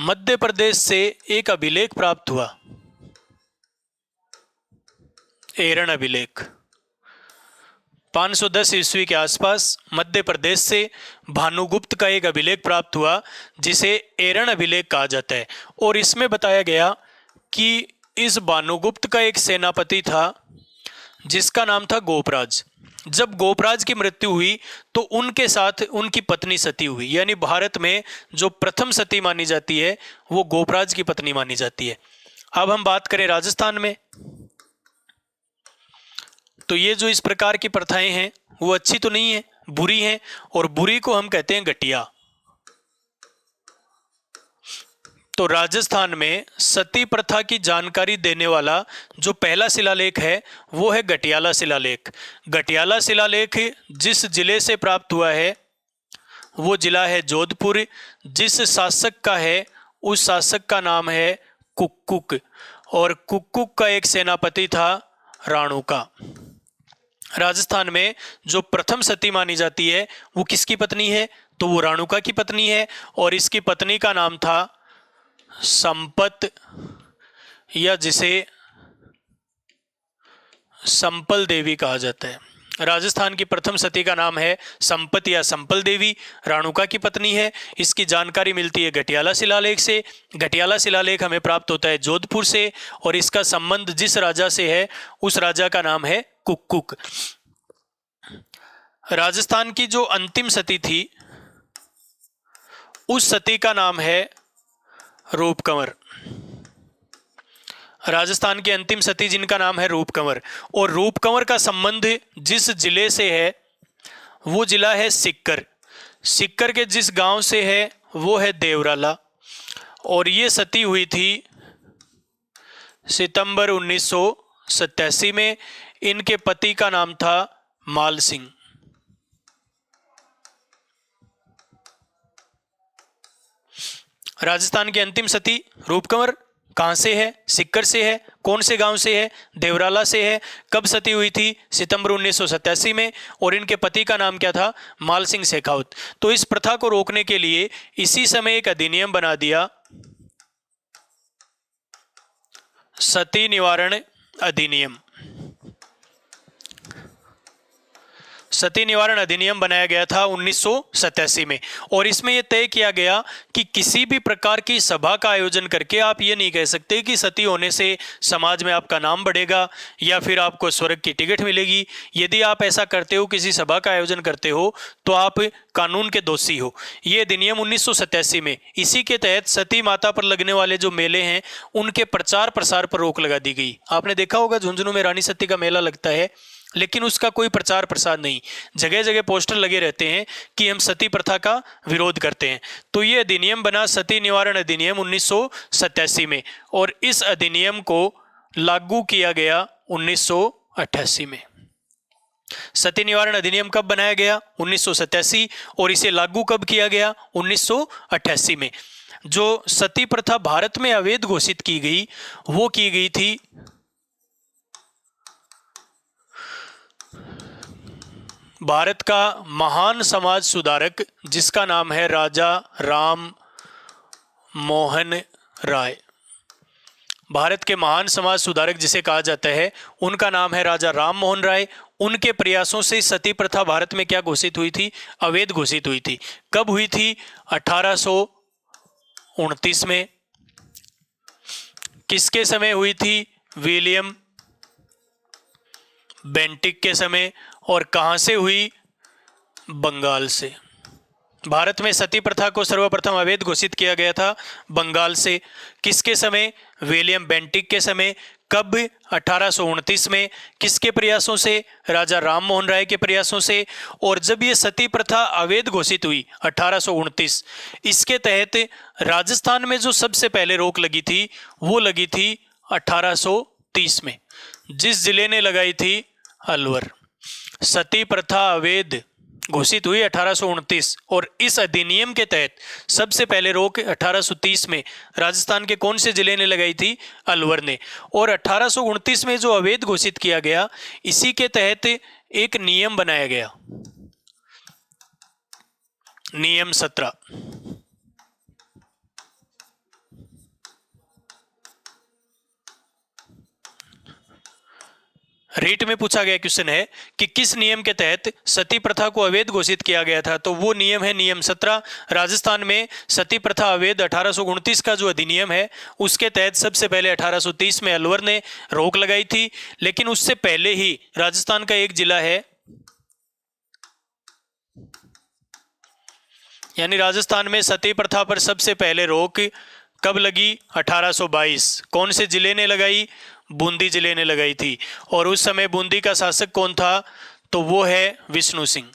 A: मध्य प्रदेश से एक अभिलेख प्राप्त हुआ, एरन अभिलेख। 510 ईस्वी के आसपास मध्य प्रदेश से भानुगुप्त का एक अभिलेख प्राप्त हुआ जिसे एरन अभिलेख कहा जाता है। और इसमें बताया गया कि इस भानुगुप्त का एक सेनापति था जिसका नाम था गोपराज। जब गोपराज की मृत्यु हुई तो उनके साथ उनकी पत्नी सती हुई, यानी भारत में जो प्रथम सती मानी जाती है वो गोपराज की पत्नी मानी जाती है। अब हम बात करें राजस्थान में, तो ये जो इस प्रकार की प्रथाएं हैं वो अच्छी तो नहीं है, बुरी हैं, और बुरी को हम कहते हैं घटिया। तो राजस्थान में सती प्रथा की जानकारी देने वाला जो पहला शिलालेख है वो है गटियाला शिलालेख। गटियाला शिलालेख जिस जिले से प्राप्त हुआ है वो जिला है जोधपुर। जिस शासक का है उस शासक का नाम है कुक्कुक, और कुक्कुक का एक सेनापति था राणुका। राजस्थान में जो प्रथम सती मानी जाती है वो किसकी पत्नी है, तो वो राणुका की पत्नी है, और इसकी पत्नी का नाम था संपत, या जिसे संपल देवी कहा जाता है। राजस्थान की प्रथम सती का नाम है संपत या संपल देवी, राणुका की पत्नी है। इसकी जानकारी मिलती है गटियाला शिलालेख से। गटियाला शिलालेख हमें प्राप्त होता है जोधपुर से, और इसका संबंध जिस राजा से है उस राजा का नाम है कुक्कुक। राजस्थान की जो अंतिम सती थी उस सती का नाम है रूपकंवर। राजस्थान की अंतिम सती जिनका नाम है रूपकंवर, और रूपकंवर का संबंध जिस जिले से है वो जिला है सिक्कर। सिक्कर के जिस गांव से है वो है देवराला, और ये सती हुई थी सितंबर 1987 में। इनके पति का नाम था माल सिंह। राजस्थान की अंतिम सती रूपकंवर कहाँ से है, सिक्कर से है। कौन से गांव से है, देवराला से है। कब सती हुई थी, सितंबर 1987 में, और इनके पति का नाम क्या था, माल सिंह शेखावत। तो इस प्रथा को रोकने के लिए इसी समय एक अधिनियम बना दिया, सती निवारण अधिनियम। सती निवारण अधिनियम बनाया गया था 1987 में, और इसमें यह तय किया गया कि किसी भी प्रकार की सभा का आयोजन करके आप ये नहीं कह सकते कि सती होने से समाज में आपका नाम बढ़ेगा या फिर आपको स्वर्ग की टिकट मिलेगी। यदि आप ऐसा करते हो, किसी सभा का आयोजन करते हो, तो आप कानून के दोषी हो। ये अधिनियम 1987 में, इसी के तहत सती माता पर लगने वाले जो मेले हैं उनके प्रचार प्रसार पर रोक लगा दी गई। आपने देखा होगा झुंझुनू में रानी सती का मेला लगता है, लेकिन उसका कोई प्रचार प्रसार नहीं। जगह जगह पोस्टर लगे रहते हैं कि हम सती प्रथा का विरोध करते हैं। तो ये अधिनियम बना सती निवारण अधिनियम 1987 में, और इस अधिनियम को लागू किया गया 1988 में। सती निवारण अधिनियम कब बनाया गया, 1987, और इसे लागू कब किया गया, 1988 में। जो सती प्रथा भारत में अवैध घोषित की गई वो की गई थी भारत का महान समाज सुधारक जिसका नाम है राजा राम मोहन राय। भारत के महान समाज सुधारक जिसे कहा जाता है उनका नाम है राजा राम मोहन राय। उनके प्रयासों से सती प्रथा भारत में क्या घोषित हुई थी, अवैध घोषित हुई थी। कब हुई थी, 1800 1829 में। किसके समय हुई थी? विलियम बेंटिक के समय। और कहां से हुई? बंगाल से। भारत में सती प्रथा को सर्वप्रथम अवैध घोषित किया गया था बंगाल से। किसके समय? विलियम बेंटिक के समय। कब? 1829 में। किसके प्रयासों से? राजा राम मोहन राय के प्रयासों से। और जब ये सती प्रथा अवैध घोषित हुई 1829, इसके तहत राजस्थान में जो सबसे पहले रोक लगी थी वो लगी थी 1830 में। जिस जिले ने लगाई थी? अलवर। सती प्रथा अवैध घोषित हुई 1829 और इस अधिनियम के तहत सबसे पहले रोक 1830 में राजस्थान के कौन से जिले ने लगाई थी? अलवर ने। और 1829 में जो अवैध घोषित किया गया, इसी के तहत एक नियम बनाया गया, नियम 17। रीट में पूछा गया क्वेश्चन है कि किस नियम के तहत सती प्रथा को अवैध घोषित किया गया था? तो वो नियम है नियम 17। राजस्थान में सती प्रथा अवैध 1829 का जो अधिनियम है उसके तहत सबसे पहले 1830 में अलवर ने रोक लगाई थी। लेकिन उससे पहले ही राजस्थान का एक जिला है, यानी राजस्थान में सती प्रथा पर सबसे पहले रोक कब लगी? 1822। कौन से जिले ने लगाई? बूंदी जिले ने लगाई थी। और उस समय बूंदी का शासक कौन था? तो वो है विष्णु सिंह।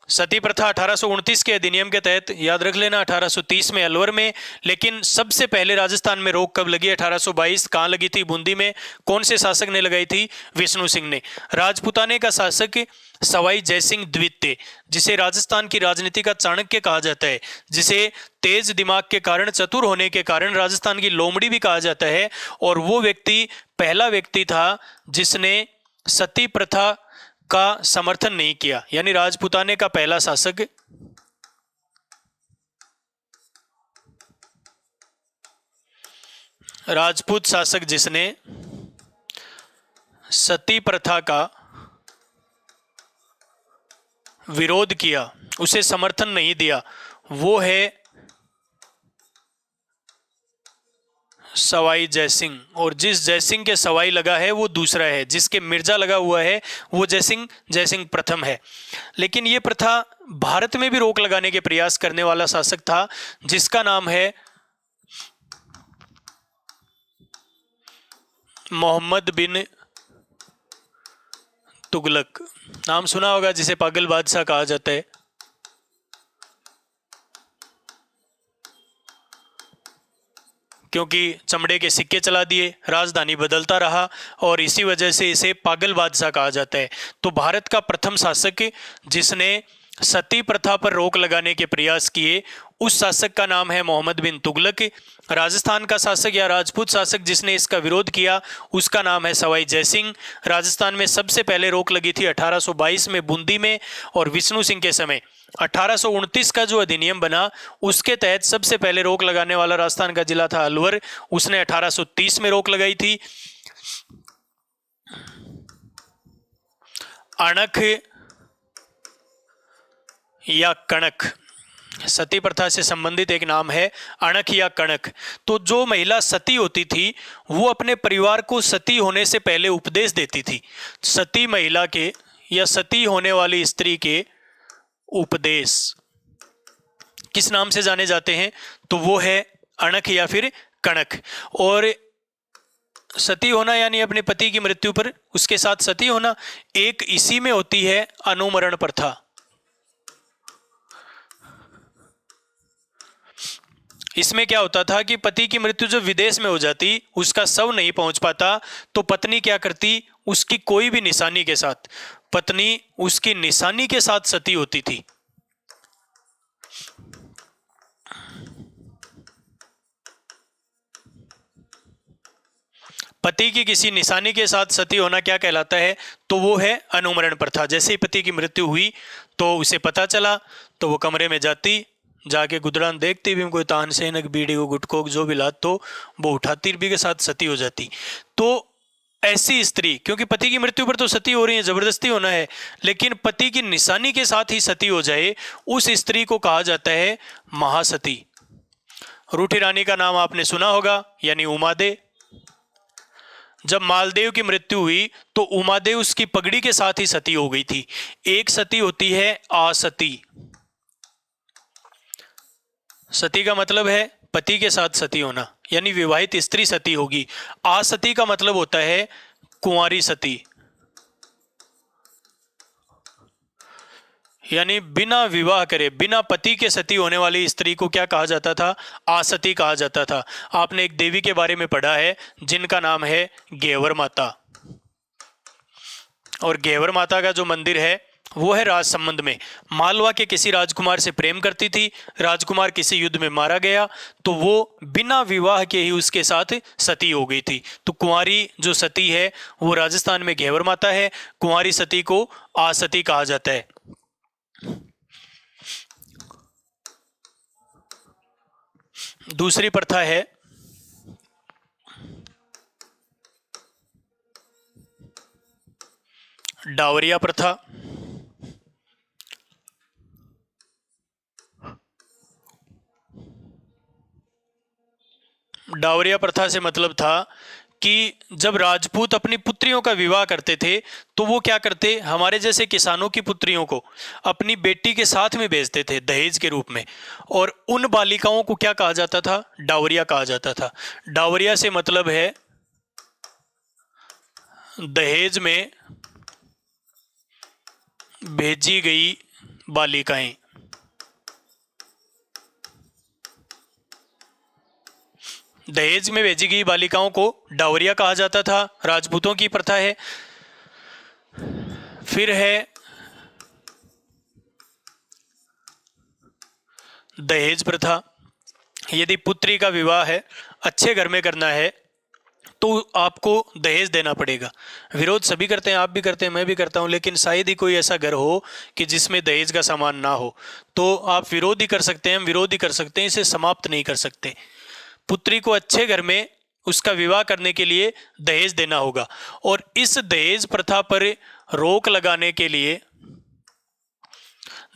A: सती प्रथा 1829 के अधिनियम के तहत याद रख लेना 1830 में अलवर में। लेकिन सबसे पहले राजस्थान में रोक कब लगी? 1822। कहाँ लगी थी? बूंदी में। कौन से शासक ने लगाई थी? विष्णु सिंह ने। राजपूताने का शासक सवाई जयसिंह द्वितीय, जिसे राजस्थान की राजनीति का चाणक्य कहा जाता है, जिसे तेज दिमाग के कारण, चतुर होने के कारण राजस्थान की लोमड़ी भी कहा जाता है। और वो व्यक्ति पहला व्यक्ति था जिसने सती प्रथा का समर्थन नहीं किया, यानी राजपूताने का पहला शासक राजपूत शासक जिसने सती प्रथा का विरोध किया, उसे समर्थन नहीं दिया, वो है सवाई जयसिंह। और जिस जयसिंह के सवाई लगा है वो दूसरा है, जिसके मिर्जा लगा हुआ है वो जयसिंह प्रथम है। लेकिन ये प्रथा भारत में भी रोक लगाने के प्रयास करने वाला शासक था जिसका नाम है मोहम्मद बिन तुगलक। नाम सुना होगा, जिसे पागल बादशाह कहा जाता है। क्योंकि चमड़े के सिक्के चला दिए, राजधानी बदलता रहा और इसी वजह से इसे पागल बादशाह कहा जाता है। तो भारत का प्रथम शासक जिसने सती प्रथा पर रोक लगाने के प्रयास किए, उस शासक का नाम है मोहम्मद बिन तुगलक। राजस्थान का शासक या राजपूत शासक जिसने इसका विरोध किया, उसका नाम है सवाई जयसिंह। राजस्थान में सबसे पहले रोक लगी थी 1822 में बूंदी में। और विष्णु सिंह के समय 1829 का जो अधिनियम बना, उसके तहत सबसे पहले रोक लगाने वाला राजस्थान का जिला था अलवर। उसने 1830 में रोक लगाई थी। अणख या कणक, सती प्रथा से संबंधित एक नाम है अणख या कणक। तो जो महिला सती होती थी वो अपने परिवार को सती होने से पहले उपदेश देती थी। सती महिला के या सती होने वाली स्त्री के उपदेश किस नाम से जाने जाते हैं? तो वो है अणख या फिर कणक। और सती होना यानी अपने पति की मृत्यु पर उसके साथ सती होना, एक इसी में होती है अनुमरण प्रथा। इसमें क्या होता था कि पति की मृत्यु जब विदेश में हो जाती, उसका शव नहीं पहुंच पाता, तो पत्नी क्या करती? उसकी कोई भी निशानी के साथ, पत्नी उसकी निशानी के साथ सती होती थी। पति की किसी निशानी के साथ सती होना क्या कहलाता है? तो वो है अनुमरण प्रथा। जैसे ही पति की मृत्यु हुई तो उसे पता चला तो वो कमरे में जाती, जाके गुदरान देखती भी, कोई तान सेनक बीड़ी को गुटकोक जो भी लात तो वो उठाती भी के साथ सती हो जाती। तो ऐसी स्त्री, क्योंकि पति की मृत्यु पर तो सती हो रही है, जबरदस्ती होना है, लेकिन पति की निशानी के साथ ही सती हो जाए, उस स्त्री को कहा जाता है महासती। रूठी रानी का नाम आपने सुना होगा, यानी उमादे। जब मालदेव की मृत्यु हुई तो उमादेव उसकी पगड़ी के साथ ही सती हो गई थी। एक सती होती है आसती। सती का मतलब है पति के साथ सती होना, यानी विवाहित स्त्री सती होगी। आसती का मतलब होता है कुंवारी सती, यानी बिना विवाह करे, बिना पति के सती होने वाली स्त्री को क्या कहा जाता था? आसती कहा जाता था। आपने एक देवी के बारे में पढ़ा है जिनका नाम है घेवर माता, और घेवर माता का जो मंदिर है वो है राजसमंद में। मालवा के किसी राजकुमार से प्रेम करती थी, राजकुमार किसी युद्ध में मारा गया तो वो बिना विवाह के ही उसके साथ सती हो गई थी। तो कुंवारी जो सती है वो राजस्थान में घेवर माता है, कुंवारी सती को आसती कहा जाता है। दूसरी प्रथा है डावरिया प्रथा। डावरिया प्रथा से मतलब था कि जब राजपूत अपनी पुत्रियों का विवाह करते थे तो वो क्या करते, हमारे जैसे किसानों की पुत्रियों को अपनी बेटी के साथ में भेजते थे दहेज के रूप में, और उन बालिकाओं को क्या कहा जाता था? डावरिया कहा जाता था। डावरिया से मतलब है दहेज में भेजी गई बालिकाएं। दहेज में भेजी गई बालिकाओं को डावरिया कहा जाता था, राजपूतों की प्रथा है। फिर है दहेज प्रथा। यदि पुत्री का विवाह है, अच्छे घर में करना है, तो आपको दहेज देना पड़ेगा। विरोध सभी करते हैं, आप भी करते हैं, मैं भी करता हूं, लेकिन शायद ही कोई ऐसा घर हो कि जिसमें दहेज का सामान ना हो। तो आप विरोध ही कर सकते हैं, हम विरोध ही कर सकते हैं, इसे समाप्त नहीं कर सकते। पुत्री को अच्छे घर में उसका विवाह करने के लिए दहेज देना होगा, और इस दहेज प्रथा पर रोक लगाने के लिए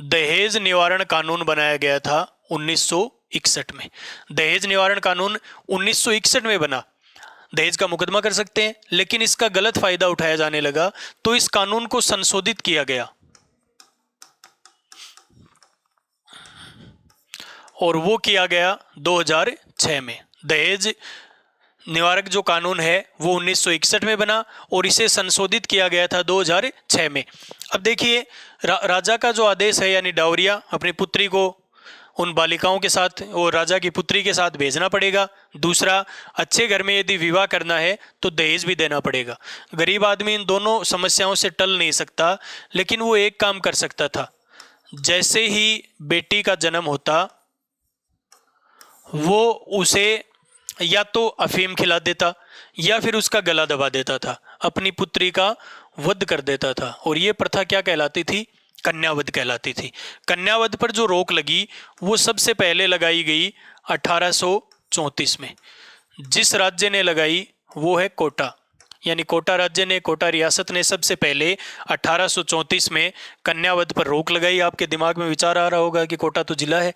A: दहेज निवारण कानून बनाया गया था 1961 में। दहेज निवारण कानून 1961 में बना। दहेज का मुकदमा कर सकते हैं, लेकिन इसका गलत फायदा उठाया जाने लगा तो इस कानून को संशोधित किया गया, और वो किया गया 2006 में। दहेज निवारक जो कानून है वो 1961 में बना और इसे संशोधित किया गया था 2006 में। अब देखिए, राजा का जो आदेश है, यानी डावरिया, अपनी पुत्री को उन बालिकाओं के साथ और राजा की पुत्री के साथ भेजना पड़ेगा। दूसरा, अच्छे घर में यदि विवाह करना है तो दहेज भी देना पड़ेगा। गरीब आदमी इन दोनों समस्याओं से टल नहीं सकता, लेकिन वो एक काम कर सकता था, जैसे ही बेटी का जन्म होता वो उसे या तो अफीम खिला देता या फिर उसका गला दबा देता था, अपनी पुत्री का वध कर देता था। और ये प्रथा क्या कहलाती थी? कन्यावध कहलाती थी। कन्यावध पर जो रोक लगी वो सबसे पहले लगाई गई 1834 में। जिस राज्य ने लगाई वो है कोटा, यानी कोटा राज्य ने, कोटा रियासत ने सबसे पहले 1834 में कन्यावध पर रोक लगाई। आपके दिमाग में विचार आ रहा होगा कि कोटा तो जिला है,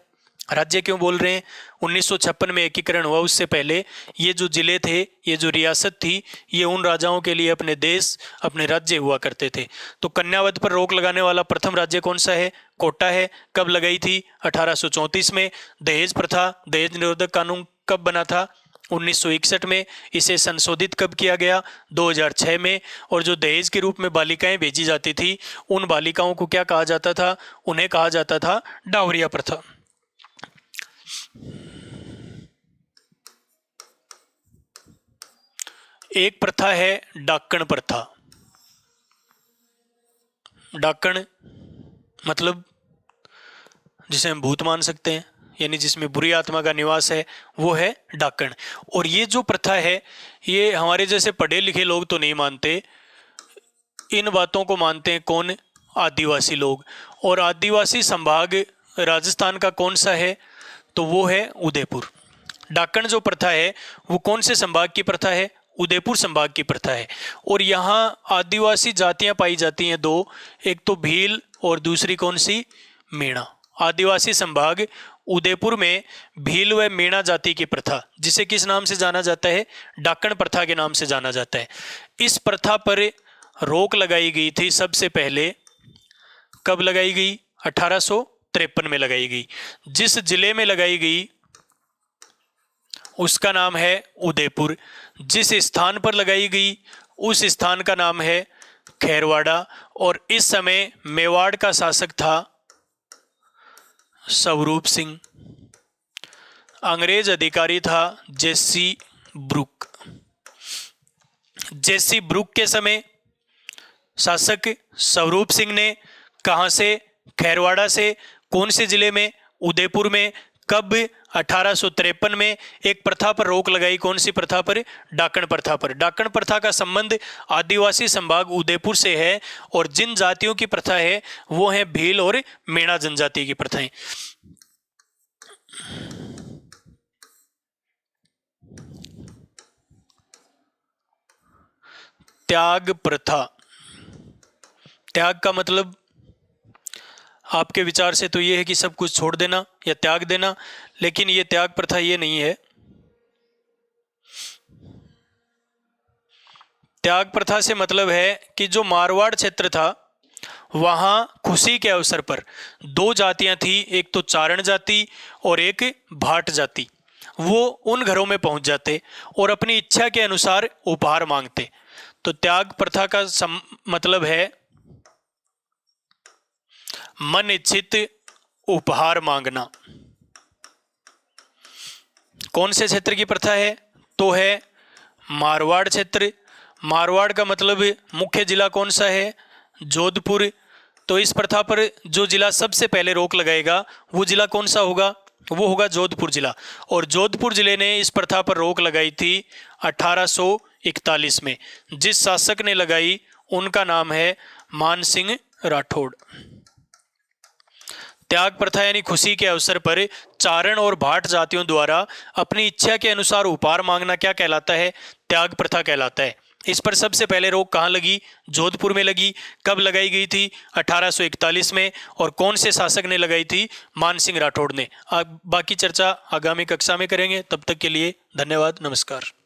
A: राज्य क्यों बोल रहे हैं? 1956 में एकीकरण हुआ, उससे पहले ये जो जिले थे, ये जो रियासत थी, ये उन राजाओं के लिए अपने देश, अपने राज्य हुआ करते थे। तो कन्यावध पर रोक लगाने वाला प्रथम राज्य कौन सा है? कोटा है। कब लगाई थी? 1834 में। दहेज प्रथा, दहेज निरोधक कानून कब बना था? 1961 में। इसे संशोधित कब किया गया? 2006 में। और जो दहेज के रूप में बालिकाएं भेजी जाती थी, उन बालिकाओं को क्या कहा जाता था? उन्हें कहा जाता था डावरिया प्रथा। एक प्रथा है डाकण प्रथा। डाकण मतलब जिसे हम भूत मान सकते हैं, यानी जिसमें बुरी आत्मा का निवास है, वो है डाकण। और ये जो प्रथा है, ये हमारे जैसे पढ़े लिखे लोग तो नहीं मानते, इन बातों को मानते हैं कौन? आदिवासी लोग। और आदिवासी संभाग राजस्थान का कौन सा है? तो वो है उदयपुर। डाकण जो प्रथा है वो कौन से संभाग की प्रथा है? उदयपुर संभाग की प्रथा है। और यहाँ आदिवासी जातियां पाई जाती हैं दो, एक तो भील और दूसरी कौन सी, मीणा। आदिवासी संभाग उदयपुर में भील व मीणा जाति की प्रथा, जिसे किस नाम से जाना जाता है, डाकण प्रथा के नाम से जाना जाता है। इस प्रथा पर रोक लगाई गई थी सबसे पहले, कब लगाई गई, 1853 में लगाई गई। जिस जिले में लगाई गई उसका नाम है उदयपुर। जिस स्थान पर लगाई गई उस स्थान का नाम है खैरवाड़ा। और इस समय मेवाड़ का शासक था स्वरूप सिंह। अंग्रेज अधिकारी था जेसी ब्रुक। जेसी ब्रुक के समय शासक स्वरूप सिंह ने कहां से, खैरवाड़ा से, कौन से जिले में, उदयपुर में, कब, 1853 में एक प्रथा पर रोक लगाई। कौन सी प्रथा पर, डाकण प्रथा पर। डाकण प्रथा का संबंध आदिवासी संभाग उदयपुर से है और जिन जातियों की प्रथा है वो है भील और मीणा जनजाति की प्रथाएं। त्याग प्रथा। त्याग का मतलब आपके विचार से तो ये है कि सब कुछ छोड़ देना या त्याग देना, लेकिन ये त्याग प्रथा ये नहीं है। त्याग प्रथा से मतलब है कि जो मारवाड़ क्षेत्र था वहां खुशी के अवसर पर दो जातियां थी, एक तो चारण जाति और एक भाट जाति। वो उन घरों में पहुंच जाते और अपनी इच्छा के अनुसार उपहार मांगते। तो त्याग प्रथा का मतलब है मन इच्छित उपहार मांगना। कौन से क्षेत्र की प्रथा है, तो है मारवाड़ क्षेत्र। मारवाड़ का मतलब मुख्य जिला कौन सा है, जोधपुर। तो इस प्रथा पर जो जिला सबसे पहले रोक लगाएगा वो जिला कौन सा होगा, वो होगा जोधपुर जिला। और जोधपुर जिले ने इस प्रथा पर रोक लगाई थी 1841 में। जिस शासक ने लगाई उनका नाम है मानसिंह राठौड़। त्याग प्रथा यानी खुशी के अवसर पर चारण और भाट जातियों द्वारा अपनी इच्छा के अनुसार उपहार मांगना क्या कहलाता है, त्याग प्रथा कहलाता है। इस पर सबसे पहले रोक कहाँ लगी, जोधपुर में लगी। कब लगाई गई थी, 1841 में। और कौन से शासक ने लगाई थी, मानसिंह राठौड़ ने। बाकी चर्चा आगामी कक्षा में करेंगे। तब तक के लिए धन्यवाद, नमस्कार।